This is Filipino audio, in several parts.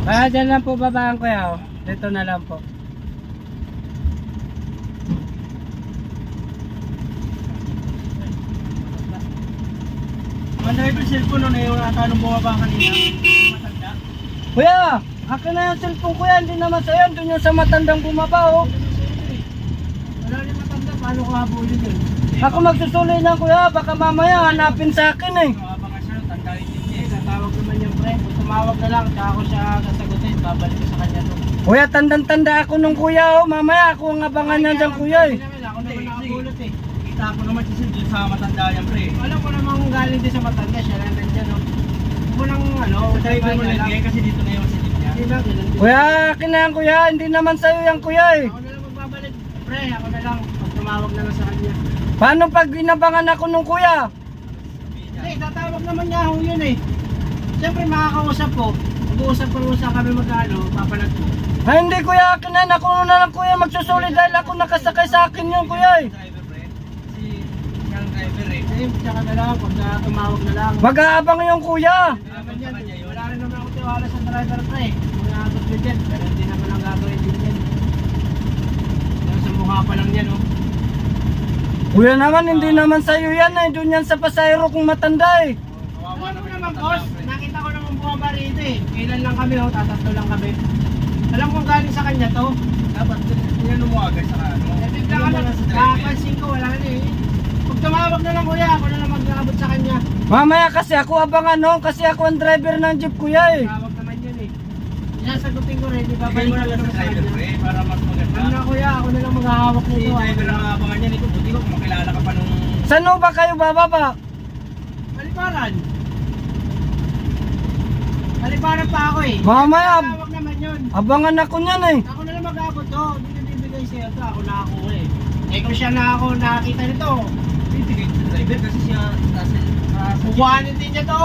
Kaya dyan lang po babaan kuya. Oh. Dito na lang po. Manda ito yung cellphone nun yung tanong bumaba kanina. Matanda. Kuya, akin na yung cellphone kuya. Hindi naman sa'yo. Doon yung sa matandang bumaba oh. Wala rin matanda. Paano ko habulin yun? Ako magsusuloy na kuya. Baka mamaya hanapin sa akin eh. Baka siya, tanda rin yun. Tatawag naman yung pre. Kung tumawag na lang, tsaka ako siya sasagutin. Babalik ko sa kanya to. Kuya, tandang-tanda ako nung kuya oh. Mamaya ako ang abangan niya dyan kuya eh. Ako naman nakabulot eh. Kita ko naman si Sid sa matanda yan pre. Alam ko namang galing din sa matanda. Siya lang nandyan no. Huwag mo lang ano. Sa driver mo lang kasi dito na yung silip niya. Kuya, akin na yan kuya. Hindi naman sa'yo yan kuya eh. Ako na lang magbabalik. Pre, ako na lang. Pag tumawag na lang sa kanya. Paano pag inabangan ako nung kuya? Hindi, tatawag naman niya ako yun eh. Siyempre makakausap ko. Mag-uusap kami magkano, papalag ko. Ay hindi kuya, akin na yan. Ako na lang kuya magsusuloy dahil ako nakasakay sa akin yung kuya eh. Driver pre. Si yung driver eh. Eh, tsaka na lang, pag tumawag na lang. Mag-aabang yung kuya. Naman yan, wala rin naman ako tiwala sa driver pre. Mga agot ko dyan, pero hindi naman ang gagawin din yan. Pero sa mukha pa lang yan oh. Kuya naman, hindi naman sa'yo yan eh. Doon yan sa pasayro kong matanda eh. Alam mo naman boss, nakita ko naman bumaba rito eh. Kailan lang kami oh, tatatlo lang kami. Alam kong galing sa kanya to. Dapat tinano mo agad sa ano. Eh bigla ka lang, nakapansin ko wala na eh. Pag tumawag na lang kuya, ako na lang mag-aabot sa kanya. Mamaya kasi ako abangan no, kasi ako ang driver ng jeep kuya eh. Tawag naman yun eh. Sasagutin ko rin, di ba? Balik mo na lang sa driver pre, para mas maganda. Ano na kuya, ako na lang maghahawak nito. Si driver ang abangan niya nito, buti ko kung makilala ka pa nung... Saan ho ba kayo bababa? Maliparan. Maliparan pa ako eh. Mamaya, Tawag naman yun. abangan ako niyan eh. Ako na lang mag-abot to, hindi na bibigay sa'yo to, ako na ako eh. Eh kung siya na ako nakakita nito, bibigay sa driver kasi siya kukuhanin din niya to.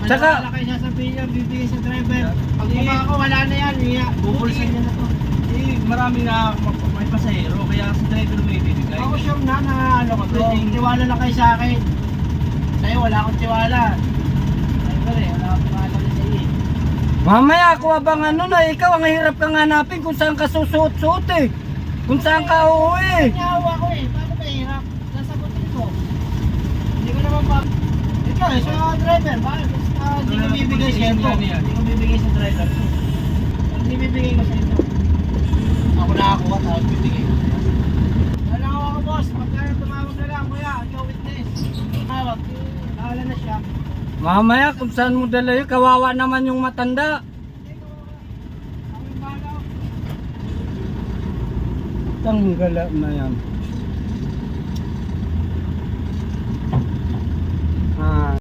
Tsaka- Wala kayo sasabihin niya, bibigay sa driver. Pag baba ako, wala na yan, bubulsan niya na to. Eh, marami na may pasahero, kaya sa driver mo ibibigay. Ako sure na ano ko to, tiwala na kayo sa akin. Sa'yo wala akong tiwala. Driver eh, wala akong tiwala na sa'yo eh. Mamaya ako abangan nun eh. Ikaw ang hirap kang hanapin kung saan ka susuot-suot eh. Kung saan ka uuwi. Nanyawa ko eh, paano ba hirap? Sasagutin ko. Hindi ko naman pa... Ikaw eh, sa driver, bakit? Hindi ko bibigay sa ito. Hindi ko bibigay sa driver. Hindi bibigay ko sa ito. Ako nakakuha, tapos bibigay ko. Wala ako boss, pagka tumawag na lang, kuya, ikaw witness. Tumawag, bahala na siya. Mamaya kung saan mo dala yun, kawawa naman yung matanda. Hindi ko, ako yung bahala. Tanggala na yan.